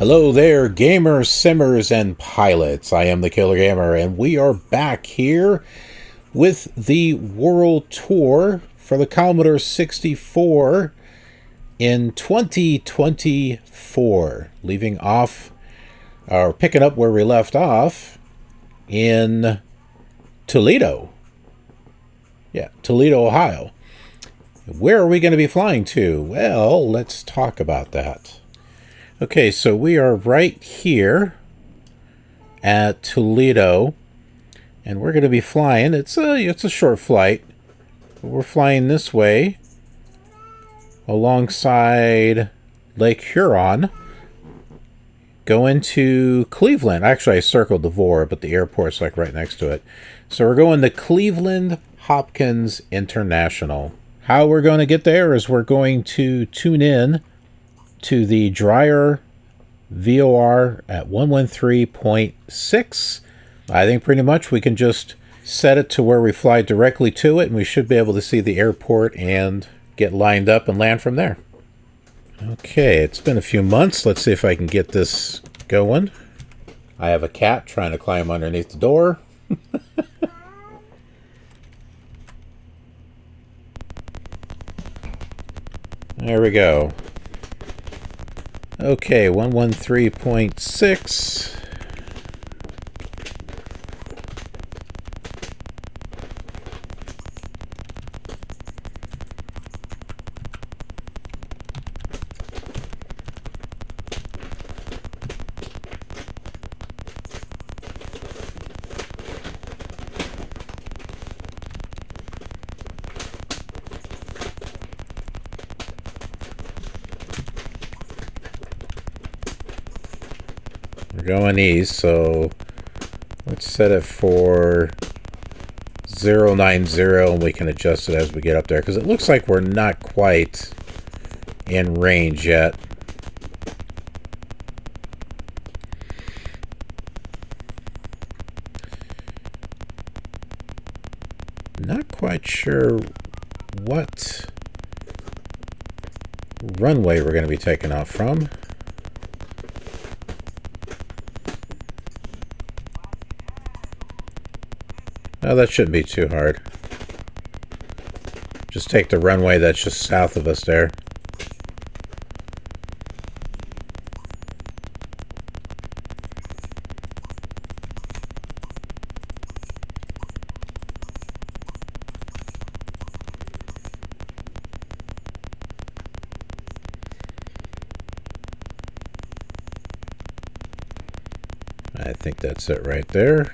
Hello there, gamers, simmers, and pilots. I am the Killer Gamer, and we are back here with the World Tour for the Commodore 64 in 2024, leaving off, or picking up where we left off in Toledo. Yeah, Toledo, Ohio. Where are we going to be flying to? Well, let's talk about that. Okay, so we are right here at Toledo, and we're going to be flying. It's a short flight. We're flying this way alongside Lake Huron, going to Cleveland. Actually, I circled the VOR, but the airport's like right next to it. So we're going to Cleveland Hopkins International. How we're going to get there is we're going to tune in to the Dryer VOR at 113.6. I think pretty much we can just set it to where we fly directly to it, and we should be able to see the airport and get lined up and land from there. Okay, it's been a few months. Let's see if I can get this going. I have a cat trying to climb underneath the door. There we go. Okay, 113.6. We're going east, so let's set it for 090, and we can adjust it as we get up there, because it looks like we're not quite in range yet. Not quite sure what runway we're going to be taking off from. Oh, that shouldn't be too hard. Just take the runway that's just south of us there. I think that's it right there.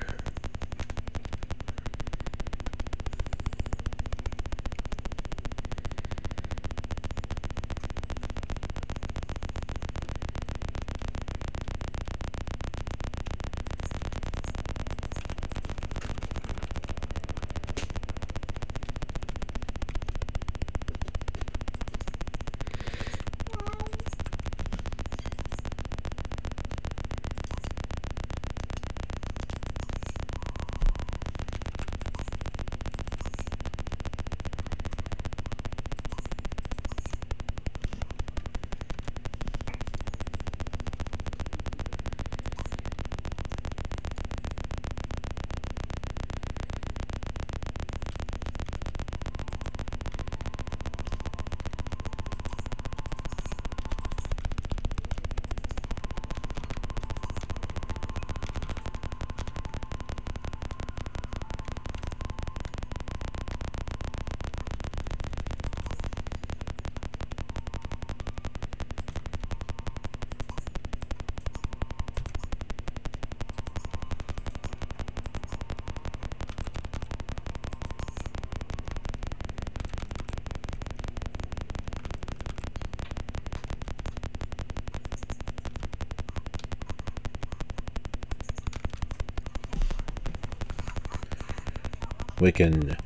We can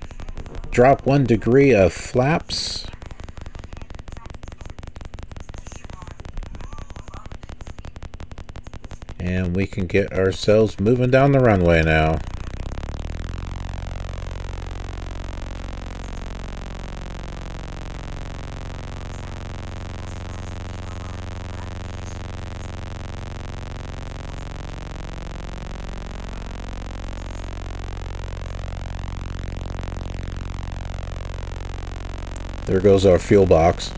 drop 1 degree of flaps. And we can get ourselves moving down the runway now. There goes our fuel box.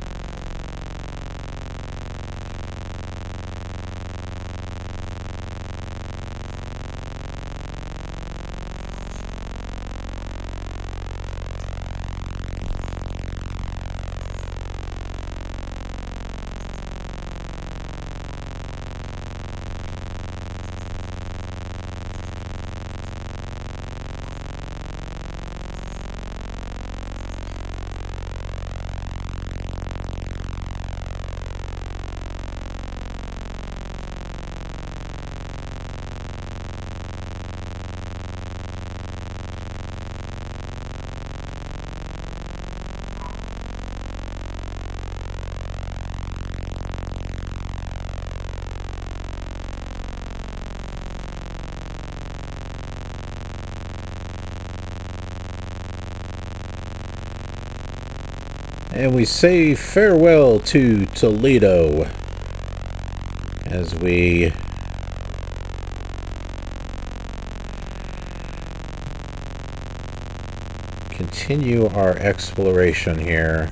And we say farewell to Toledo as we continue our exploration here.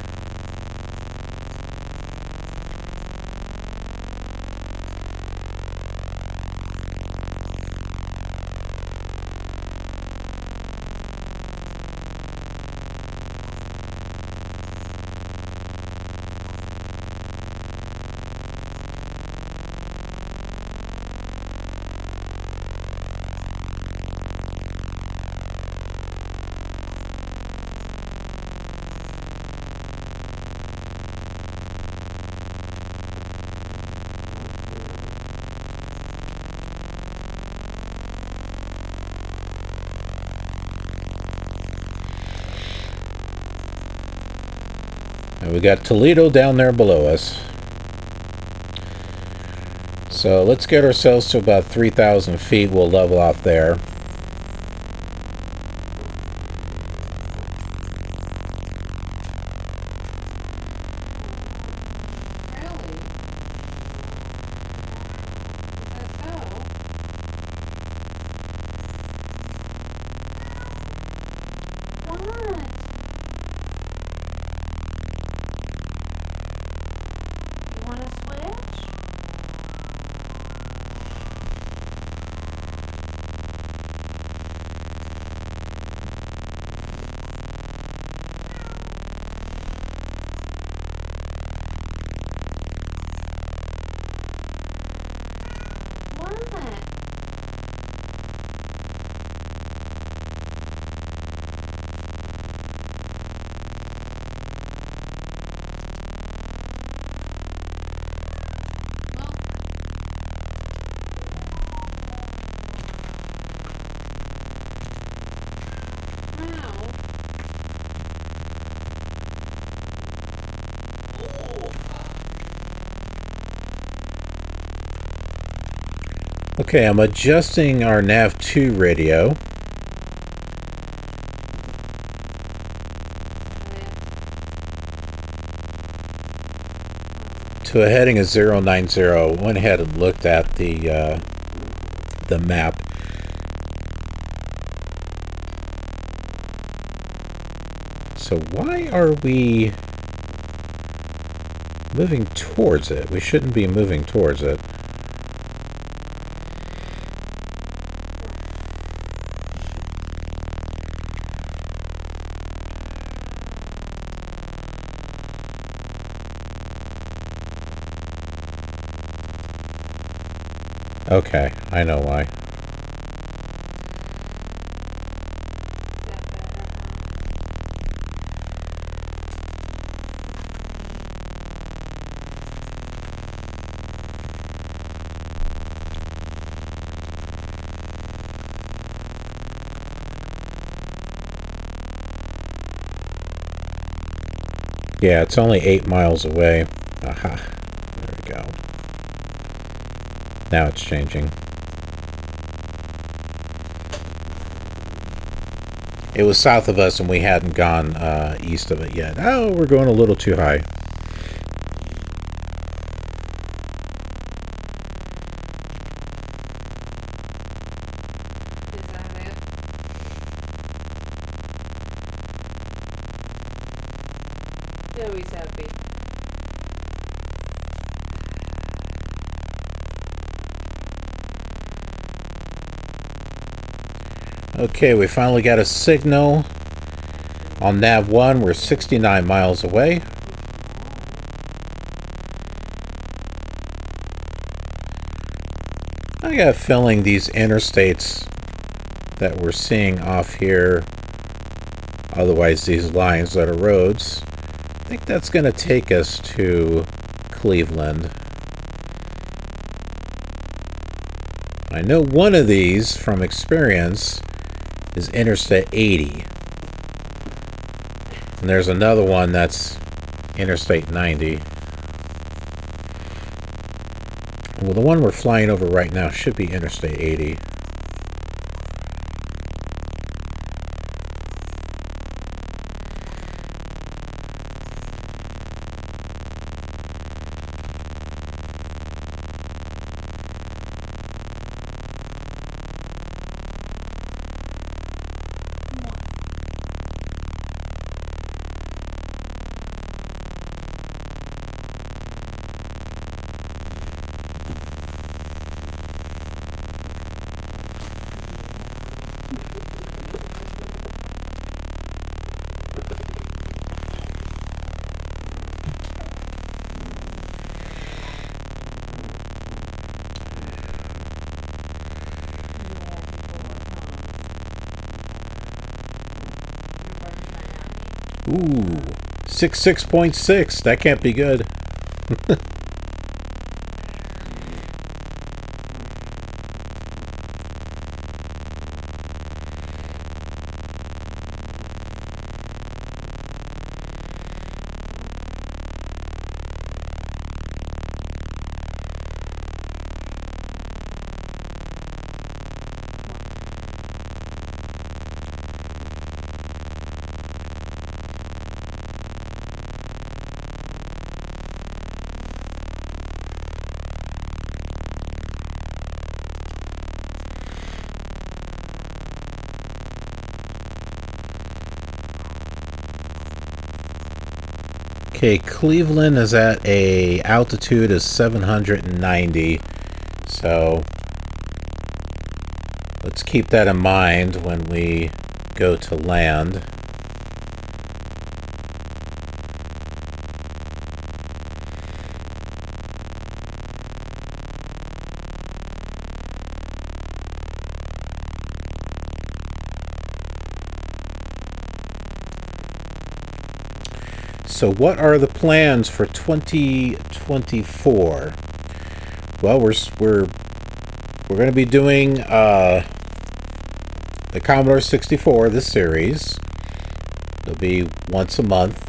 And we got Toledo down there below us. So let's get ourselves to about 3,000 feet. We'll level off there. Okay, I'm adjusting our nav2 radio to a heading of 090. Went ahead and looked at the map. So why are we moving towards it? We shouldn't be moving towards it. Okay, I know why. Yeah, it's only 8 miles away. Aha, there we go. Now it's changing. It was south of us and we hadn't gone east of it yet. Oh, we're going a little too high. Joey's happy. Okay, we finally got a signal on nav 1. We're 69 miles away. I got a feeling these interstates that we're seeing off here, otherwise these lines that are roads, I think that's going to take us to Cleveland. I know one of these from experience is Interstate 80. And there's another one that's Interstate 90. Well, the one we're flying over right now should be Interstate 80. Ooh, 66.6. That can't be good. Okay, Cleveland is at a altitude of 790, so let's keep that in mind when we go to land. So what are the plans for 2024? Well, we're going to be doing the Commodore 64, this series. They'll be once a month,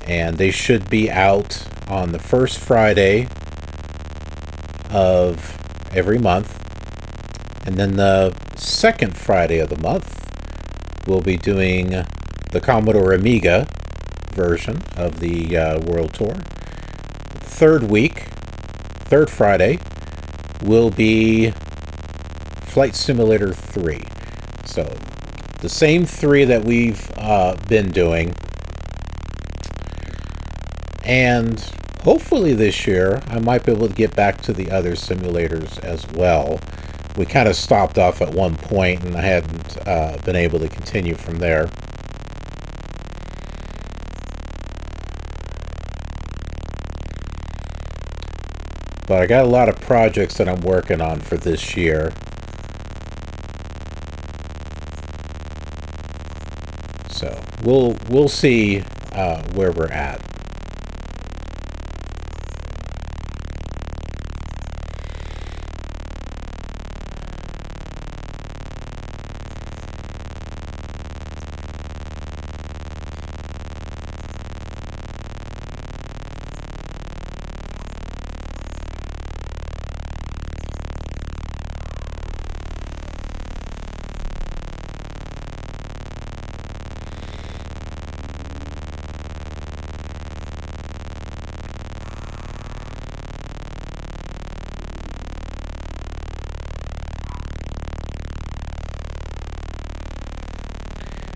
and they should be out on the first Friday of every month, and then the second Friday of the month we'll be doing the Commodore Amiga version of the World Tour. Third Friday, will be Flight Simulator 3. So, the same three that we've been doing. And hopefully this year, I might be able to get back to the other simulators as well. We kind of stopped off at one point, and I hadn't been able to continue from there. But I got a lot of projects that I'm working on for this year. So we'll see where we're at.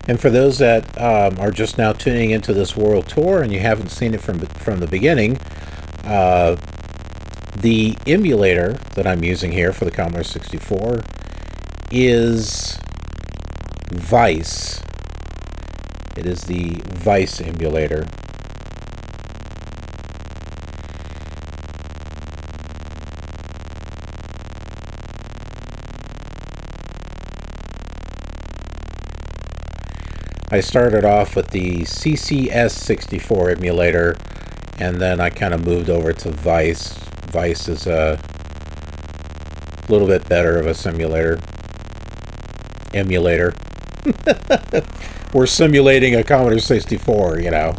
And for those that are just now tuning into this world tour and you haven't seen it from the beginning, the emulator that I'm using here for the Commodore 64 is Vice. It is the Vice emulator. I started off with the CCS64 emulator, and then I kind of moved over to Vice. Vice is a little bit better of a emulator. We're simulating a Commodore 64, you know.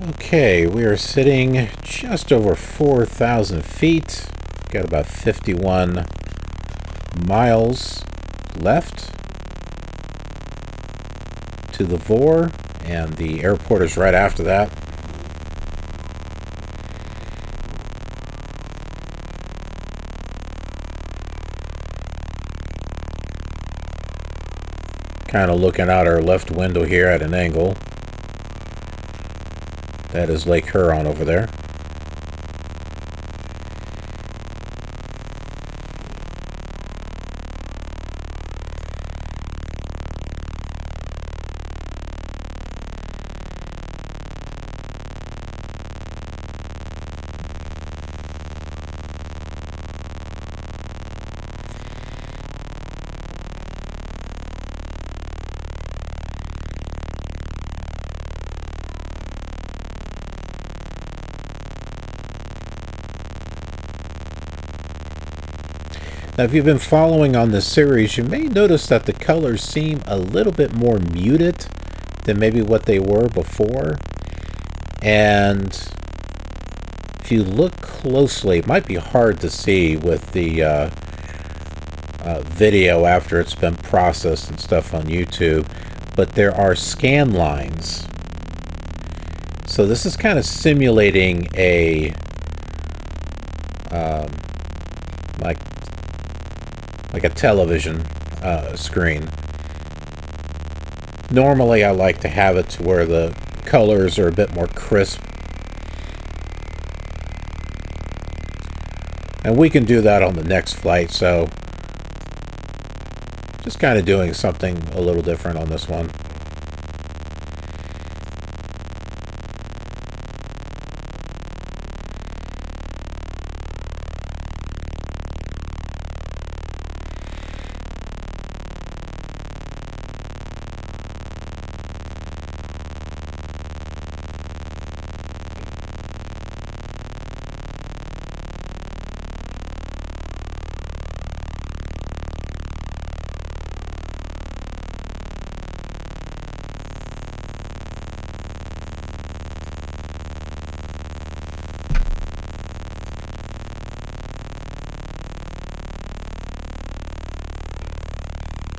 Okay, we are sitting just over 4,000 feet. Got about 51 miles left to the VOR, and the airport is right after that. Kind of looking out our left window here at an angle. That is Lake Huron over there. Now, if you've been following on this series, you may notice that the colors seem a little bit more muted than maybe what they were before. And if you look closely, it might be hard to see with the video after it's been processed and stuff on YouTube, but there are scan lines. So this is kind of simulating a like a television screen. Normally I like to have it to where the colors are a bit more crisp, and we can do that on the next flight, so just kind of doing something a little different on this one.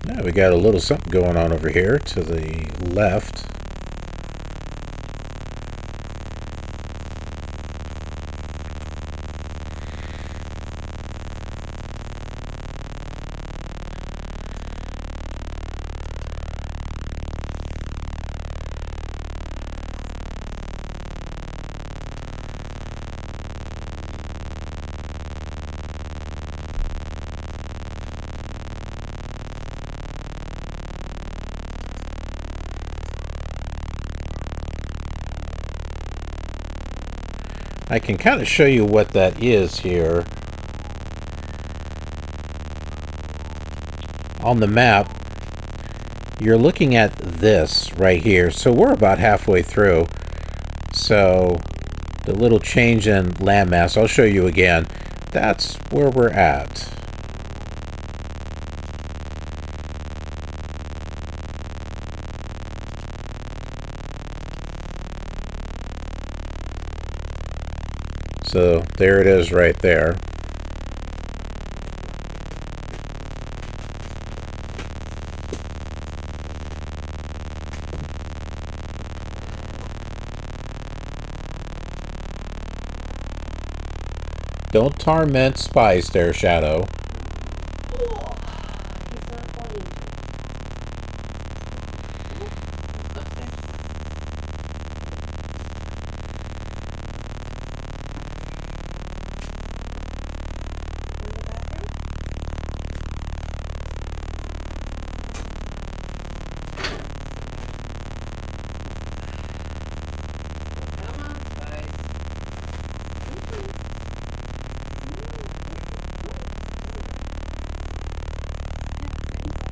Now we got a little something going on over here to the left. I can kind of show you what that is here. On the map, you're looking at this right here. So we're about halfway through. So the little change in landmass, I'll show you again. That's where we're at. So there it is right there. Don't torment spies there, Shadow.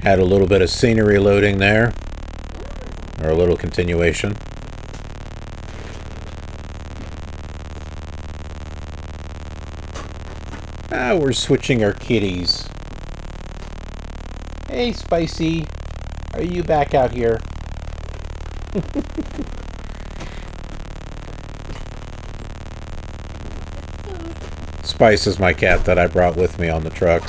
Had a little bit of scenery loading there, or a little continuation. We're switching our kitties. Hey, Spicy, are you back out here? Spice is my cat that I brought with me on the truck.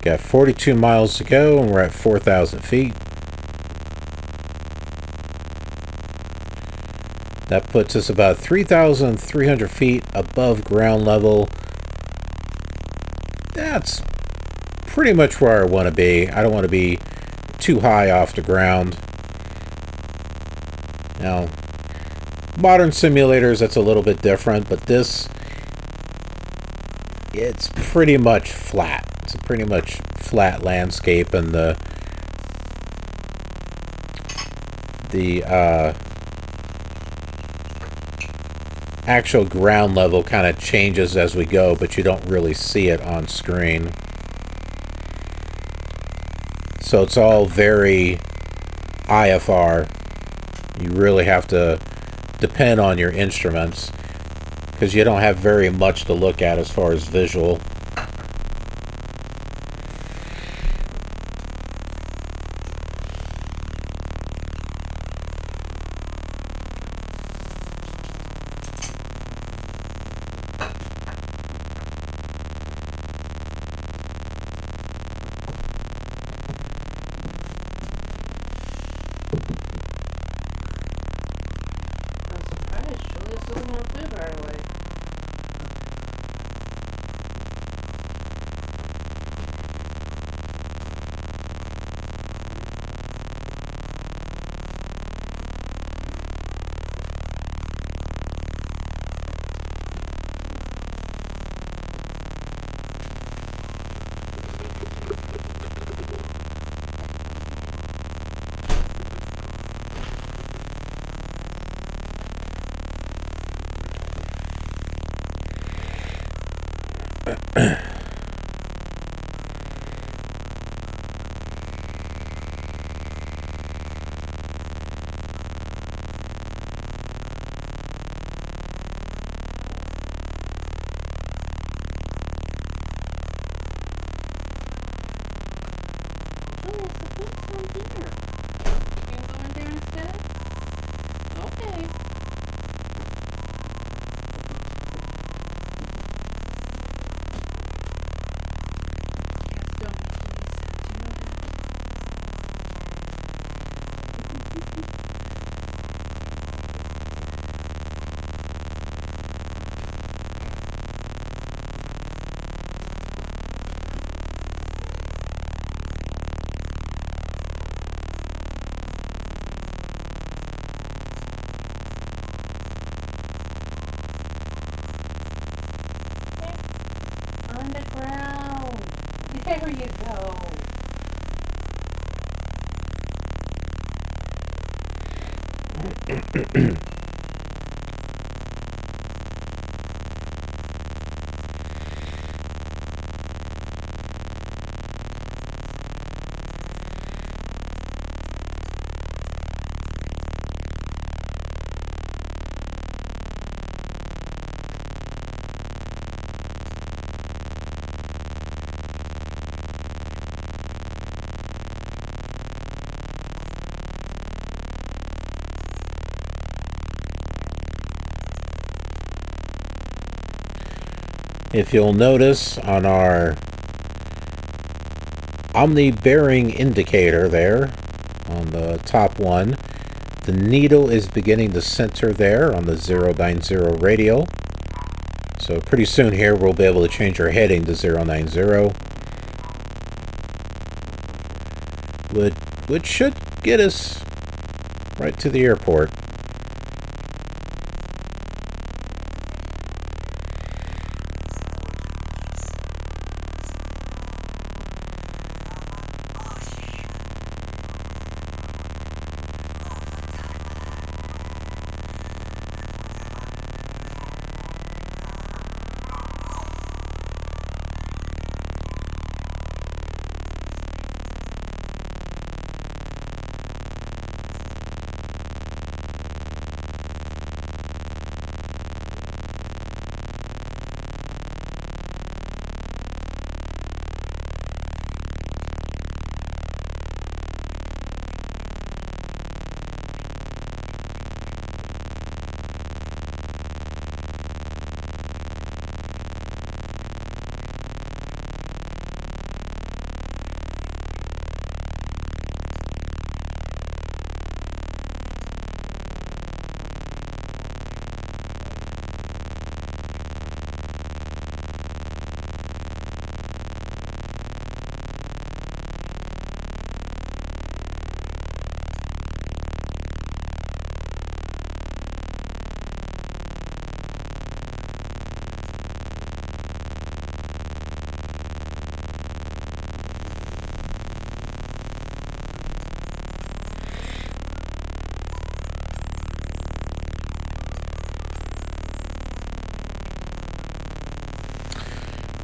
Got 42 miles to go, and we're at 4,000 feet. That puts us about 3,300 feet above ground level. That's pretty much where I want to be. I don't want to be too high off the ground. Now, modern simulators, that's a little bit different, but this, it's pretty much flat. It's a pretty much flat landscape, and the actual ground level kind of changes as we go, but you don't really see it on screen. So it's all very IFR. You really have to depend on your instruments because you don't have very much to look at as far as visual. On the ground. There you go. If you'll notice on our Omni bearing indicator there on the top one, the needle is beginning to center there on the 090 radial. So pretty soon here we'll be able to change our heading to 090, which should get us right to the airport.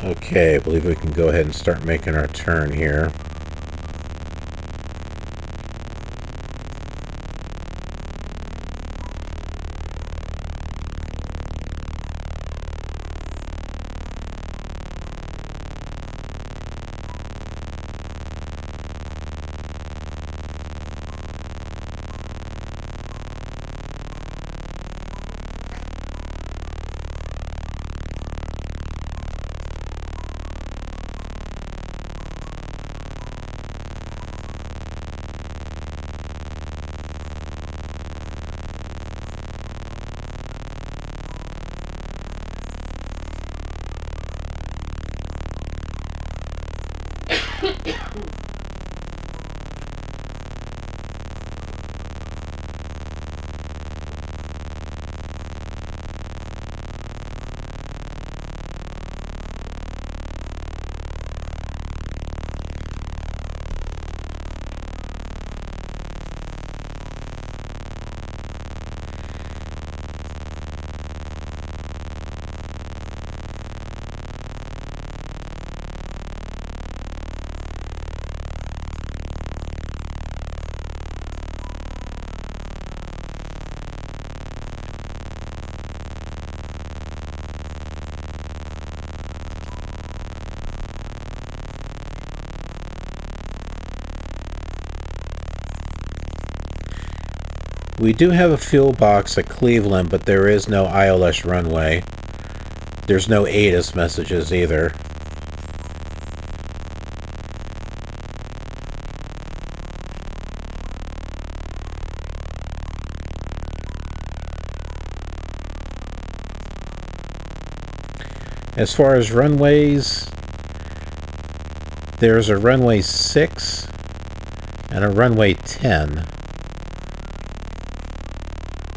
Okay, I believe we can go ahead and start making our turn here. We do have a fuel box at Cleveland, but there is no ILS runway. There's no ATIS messages either. As far as runways, there's a runway 6 and a runway 10.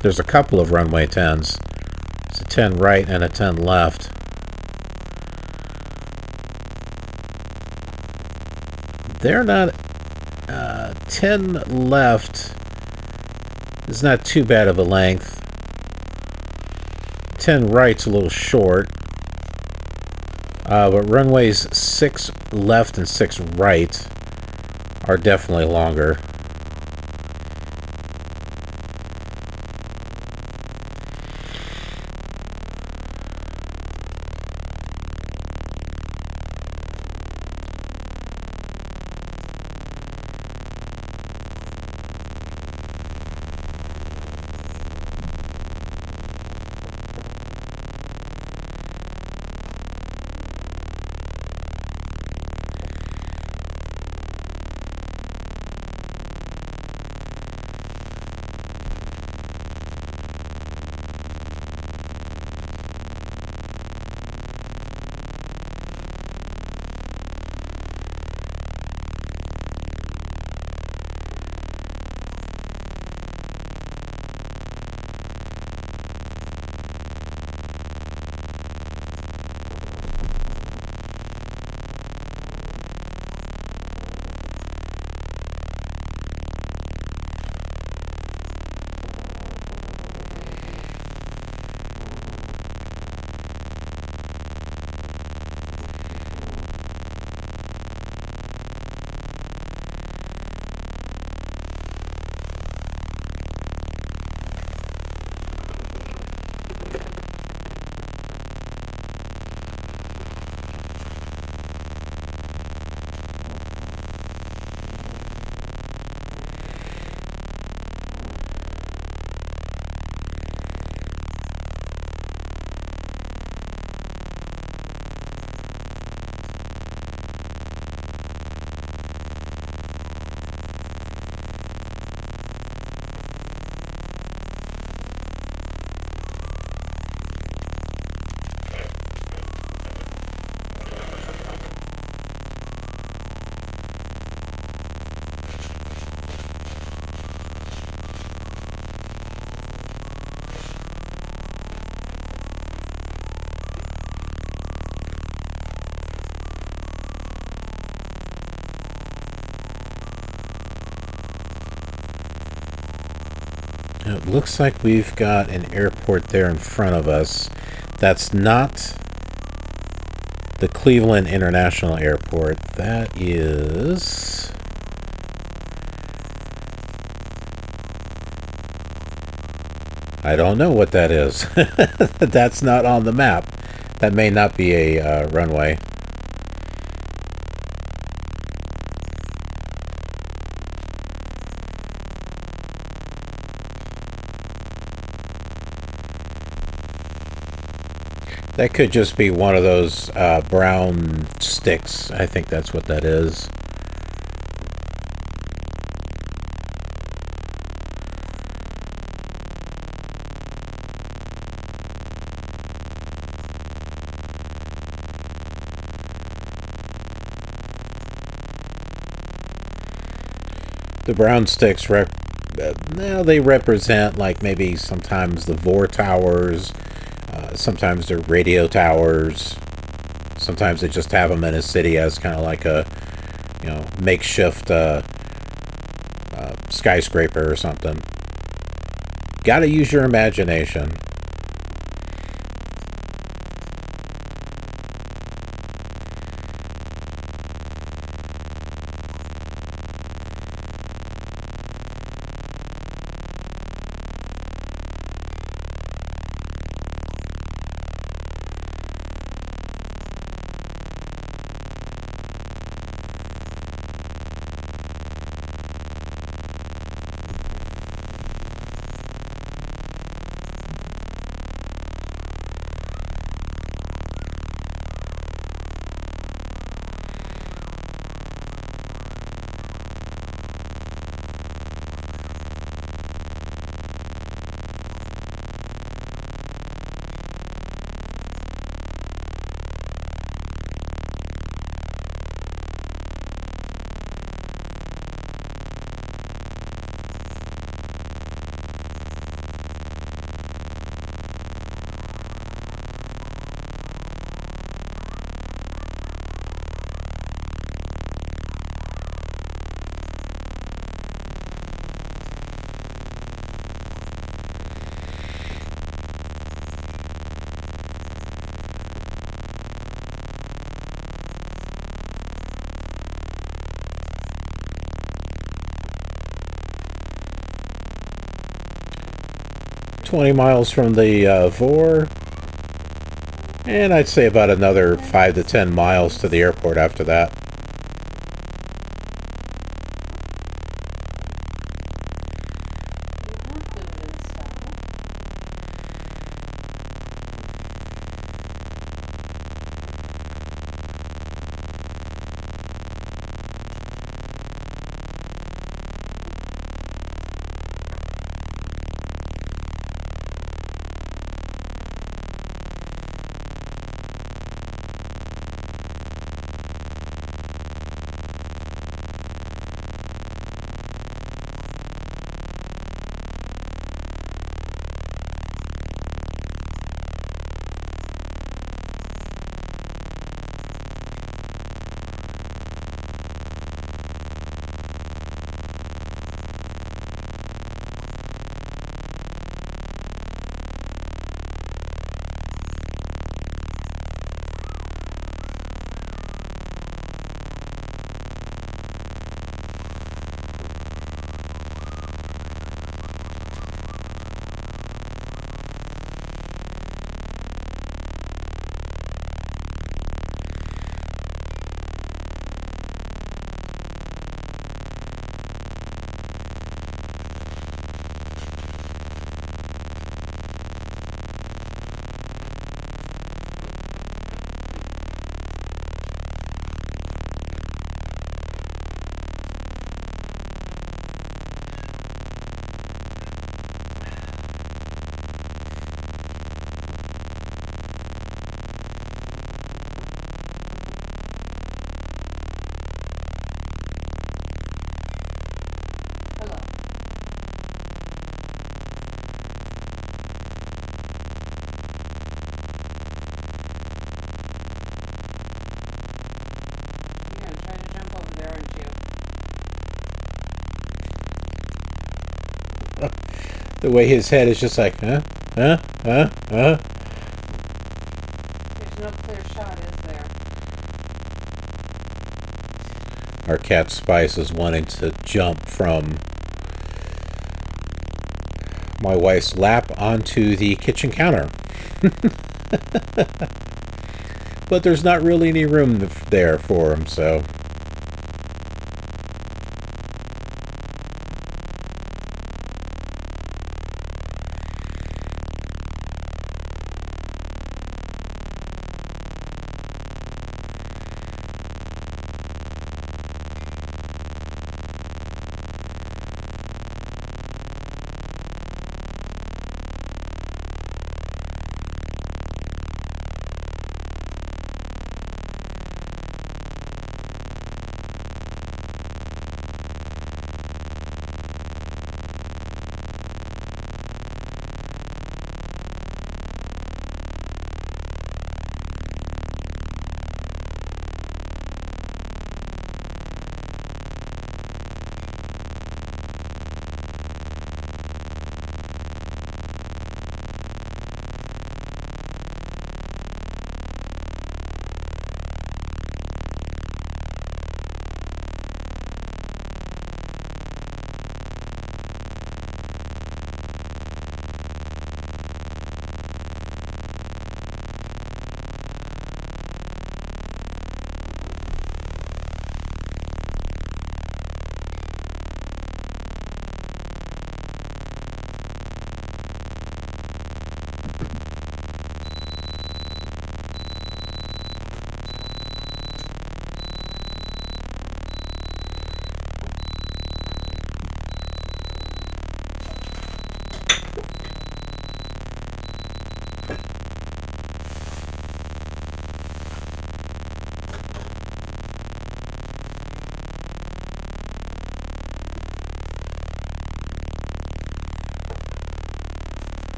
There's a couple of runway 10s. It's a 10 right and a 10 left. They're not... 10 left is not too bad of a length. 10 right's a little short. But runways 6 left and 6 right are definitely longer. It looks like we've got an airport there in front of us. That's not the Cleveland International Airport. That is... I don't know what that is. That's not on the map. That may not be a runway. That could just be one of those brown sticks. I think that's what that is. The brown sticks they represent, like, maybe sometimes the VOR towers, sometimes they're radio towers, sometimes they just have them in a city as kind of like a, makeshift skyscraper or something. Gotta use your imagination. $20 from the VOR, and I'd say about another 5 to 10 miles to the airport after that. The way his head is just like, huh? Huh? Huh? Huh? There's no clear shot, is there? Our cat Spice is wanting to jump from my wife's lap onto the kitchen counter. But there's not really any room there for him, so...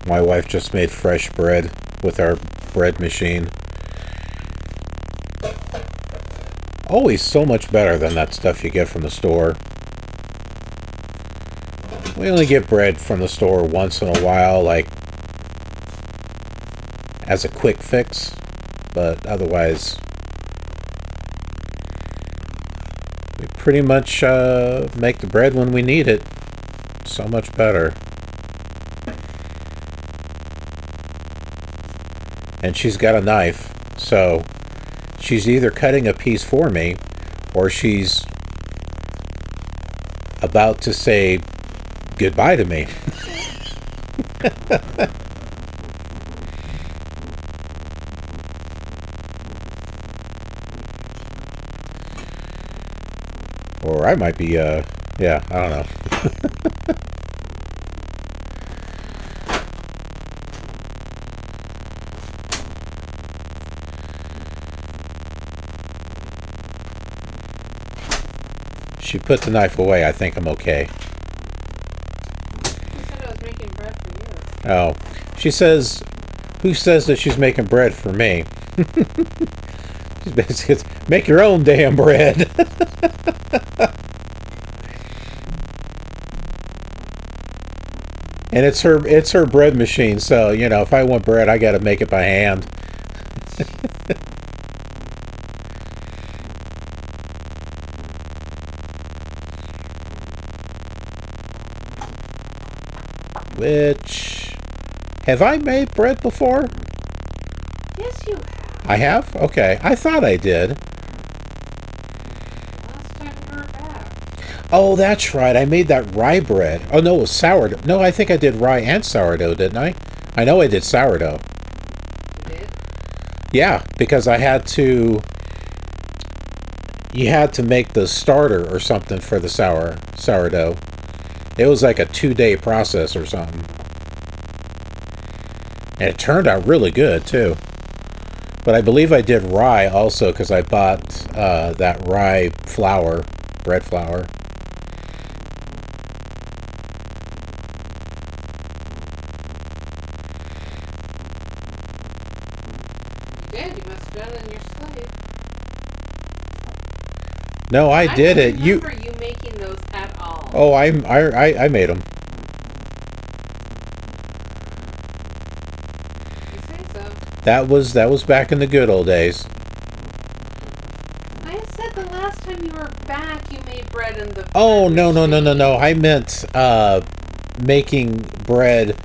My wife just made fresh bread with our bread machine. Always so much better than that stuff you get from the store. We only get bread from the store once in a while, like as a quick fix, but otherwise we pretty much make the bread when we need it. So much better. And she's got a knife, so she's either cutting a piece for me or she's about to say goodbye to me. Or I might be, yeah, I don't know. She put the knife away. I think I'm okay. She said I was making bread for you. Oh. She says, who says that she's making bread for me? She's basically, make your own damn bread. And it's her bread machine, so, you know, if I want bread, I gotta make it by hand. Which, have I made bread before? Yes, you have. I have? Okay. I thought I did. Last time you were back. Oh, that's right. I made that rye bread. Oh, no, it was sourdough. No, I think I did rye and sourdough, didn't I? I know I did sourdough. You did? Yeah, because I had to... You had to make the starter or something for the sourdough. It was like a 2-day process or something. And it turned out really good, too. But I believe I did rye also because I bought that rye flour, bread flour. You did. You must have done it in your sleep. No, I did it. I don't remember you making those at all. Oh, I made them. You say so. That was back in the good old days. I said the last time you were back, you made bread in the. Oh, bread no. machine. I meant making bread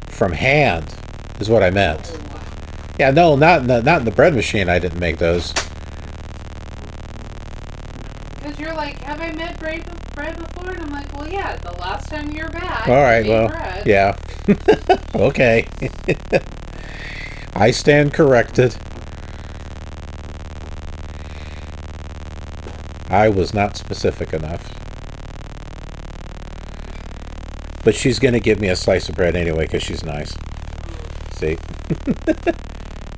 from hand is what I meant. Oh. Yeah, no, not in the bread machine. I didn't make those. Because you're like, have I made bread before? And I'm like, well, yeah, the last time you were back. All right, you made well, bread. yeah. Okay. I stand corrected. I was not specific enough. But she's going to give me a slice of bread anyway because she's nice. See?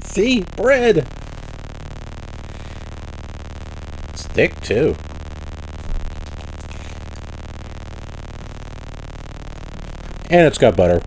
See? Bread! It's thick, too. And it's got butter.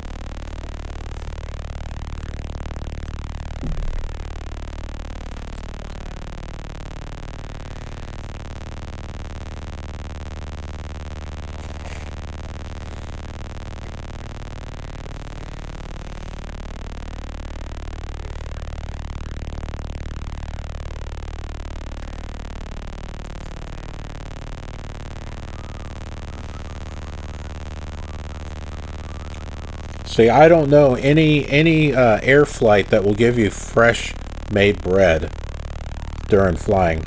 See, I don't know any air flight that will give you fresh made bread during flying.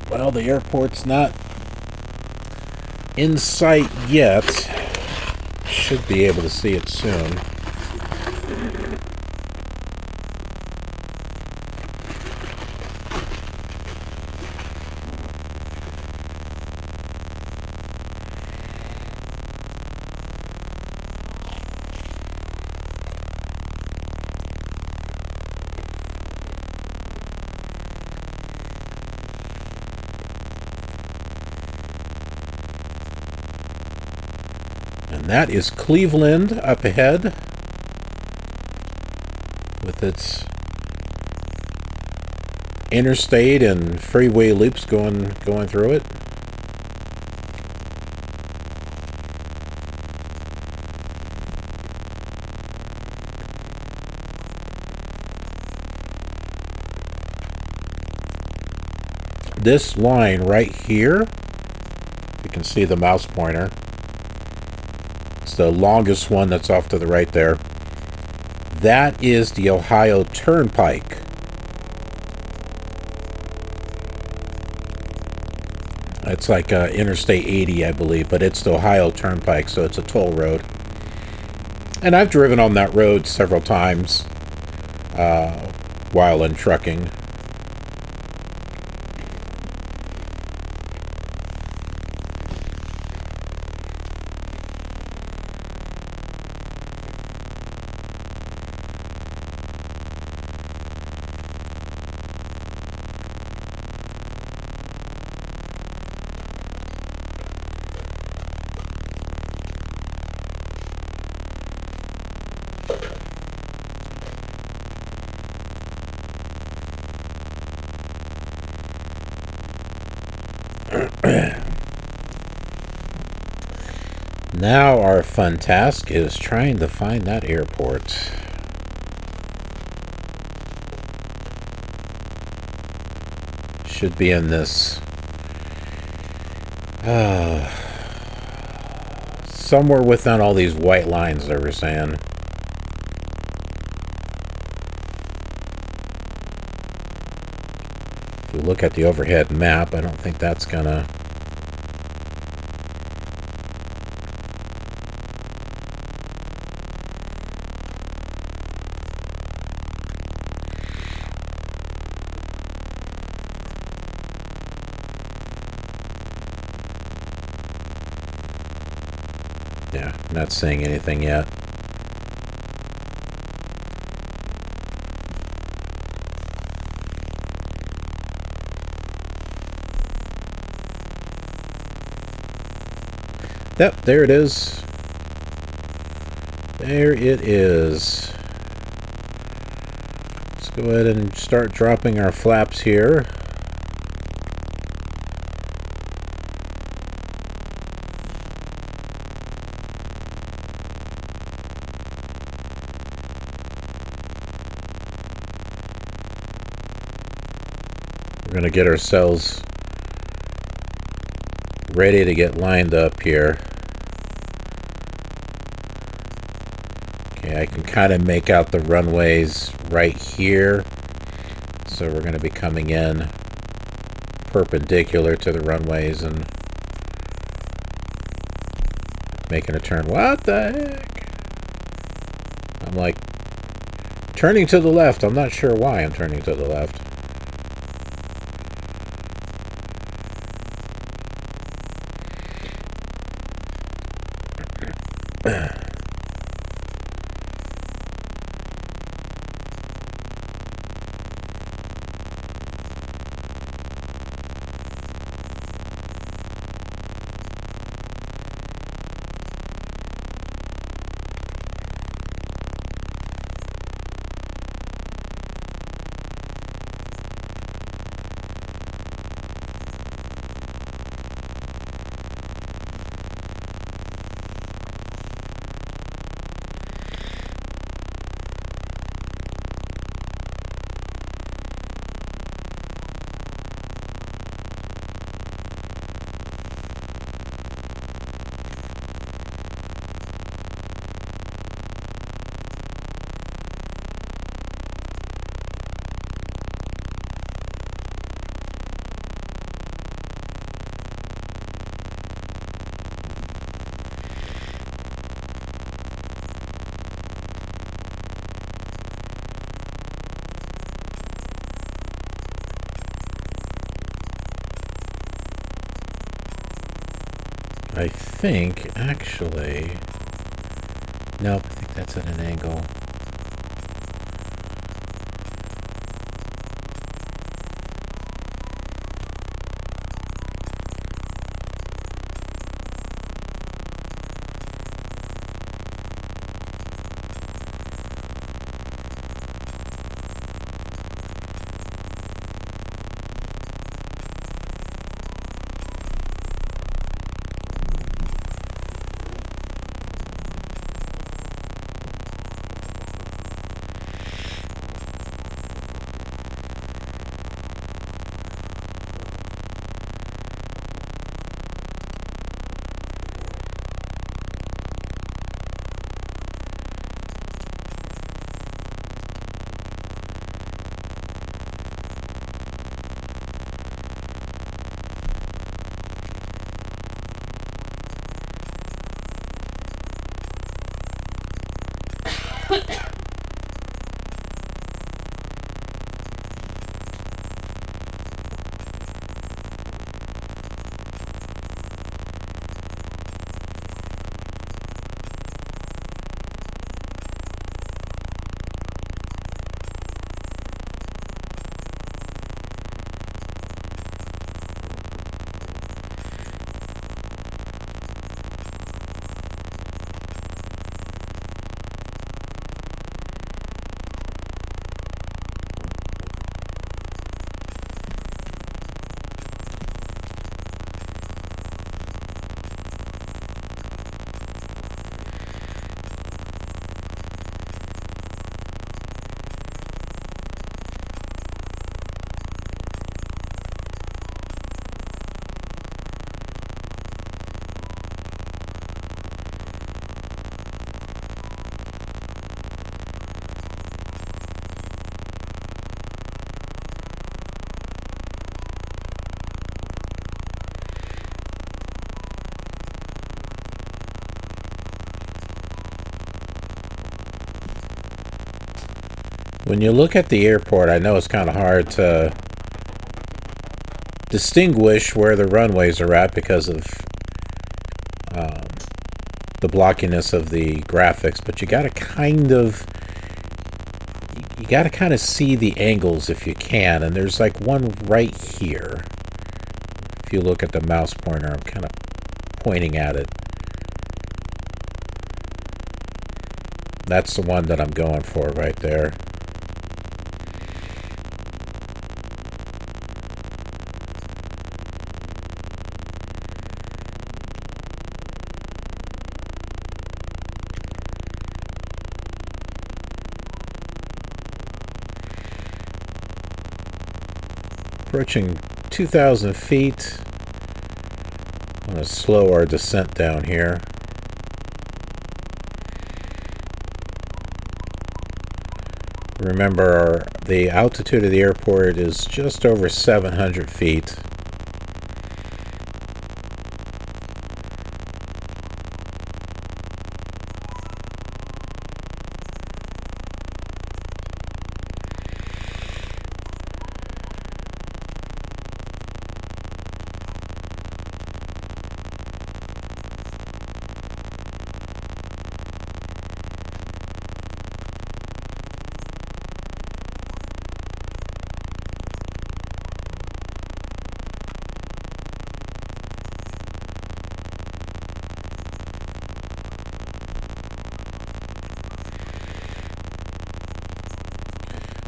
Well, the airport's not in sight yet. Should be able to see it soon. And that is Cleveland up ahead with its interstate and freeway loops going through it. This line right here, you can see the mouse pointer. It's the longest one that's off to the right there. That is the Ohio Turnpike. It's like Interstate 80, I believe, but it's the Ohio Turnpike, so it's a toll road. And I've driven on that road several times while in trucking. Now our fun task is trying to find that airport. Should be in this somewhere within all these white lines they were saying. If we look at the overhead map, I don't think that's gonna... Yeah, not saying anything yet. Yep, there it is. There it is. Let's go ahead and start dropping our flaps here. We're going to get ourselves ready to get lined up here. Okay, I can kind of make out the runways right here. So we're going to be coming in perpendicular to the runways and making a turn. What the heck? I'm like turning to the left. I'm not sure why I'm turning to the left. I think, actually... Nope, I think that's at an angle. When you look at the airport, I know it's kind of hard to distinguish where the runways are at because of the blockiness of the graphics, but you gotta kind of see the angles if you can, and there's like one right here. If you look at the mouse pointer, I'm kind of pointing at it. That's the one that I'm going for right there. Approaching 2,000 feet. I'm going to slow our descent down here. Remember, the altitude of the airport is just over 700 feet.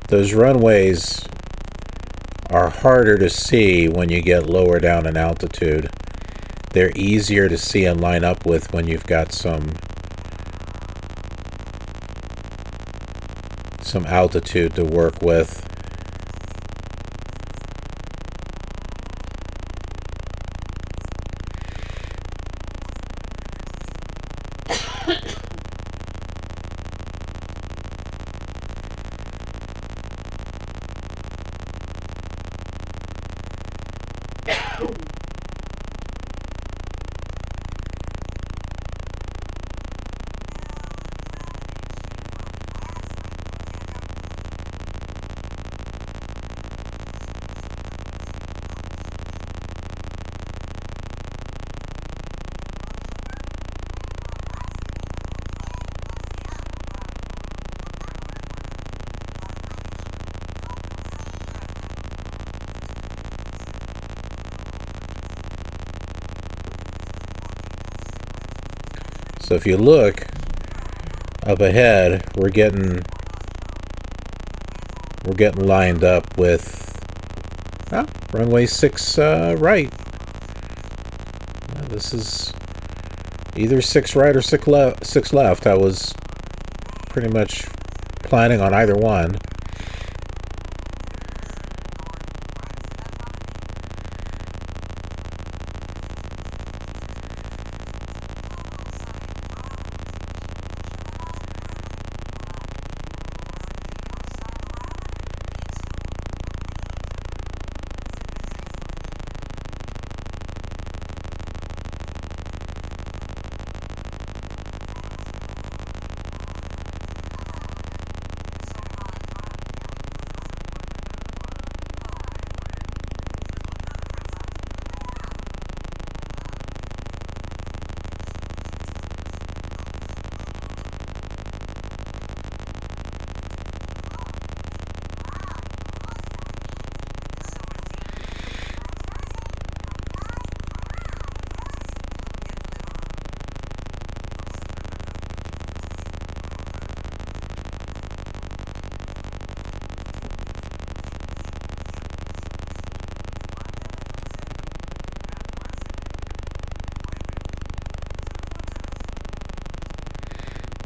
Those runways are harder to see when you get lower down in altitude. They're easier to see and line up with when you've got some altitude to work with. So if you look up ahead, we're getting lined up with runway 6 right. This is either 6 right or 6 left. I was pretty much planning on either one.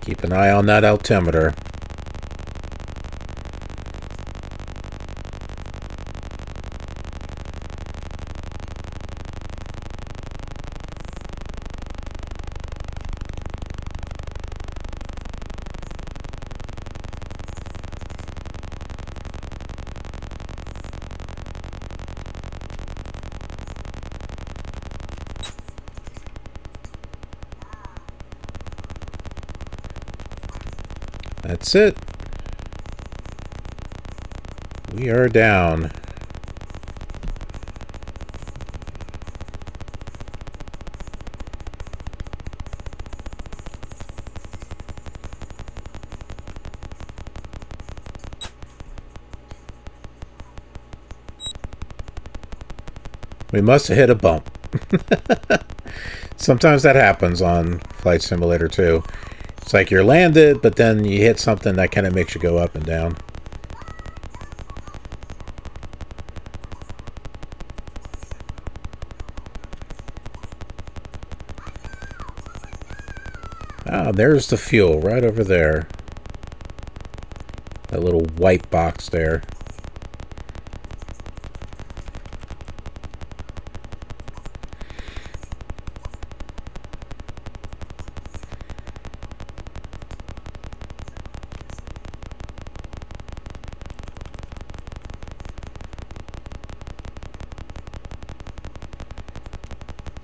Keep an eye on that altimeter. That's it. We are down. We must have hit a bump. Sometimes that happens on Flight Simulator 2. It's like you're landed, but then you hit something that kind of makes you go up and down. Ah, there's the fuel right over there. That little white box there.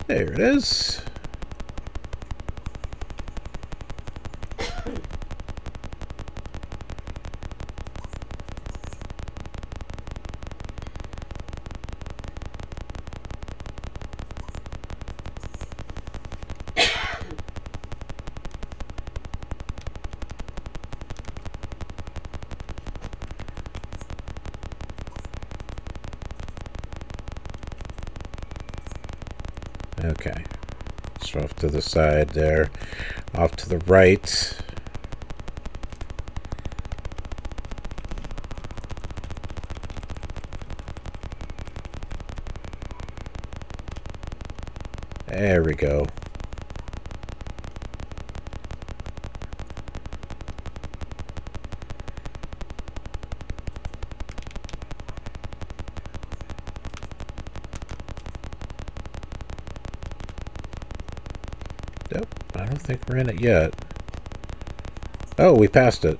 There it is. Okay, so off to the side there, off to the right. There we go. Nope, I don't think we're in it yet. Oh, we passed it.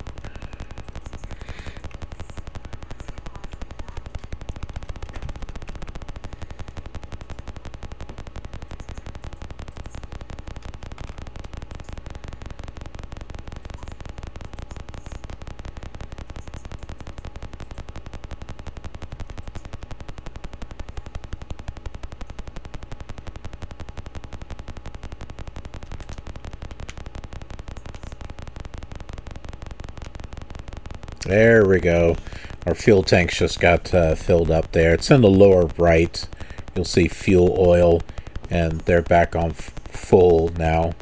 There we go. Our fuel tanks just got filled up there. It's in the lower right. You'll see fuel oil, and they're back on full now.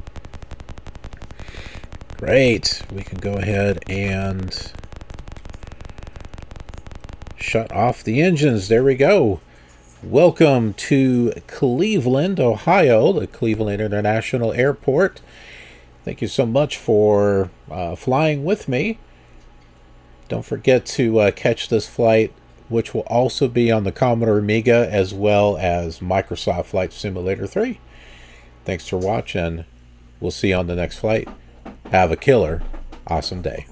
Great. We can go ahead and shut off the engines. There we go. Welcome to Cleveland, Ohio, the Cleveland International Airport. Thank you so much for flying with me. Don't forget to catch this flight, which will also be on the Commodore Amiga as well as Microsoft Flight Simulator 3. Thanks for watching. We'll see you on the next flight. Have a killer, awesome day.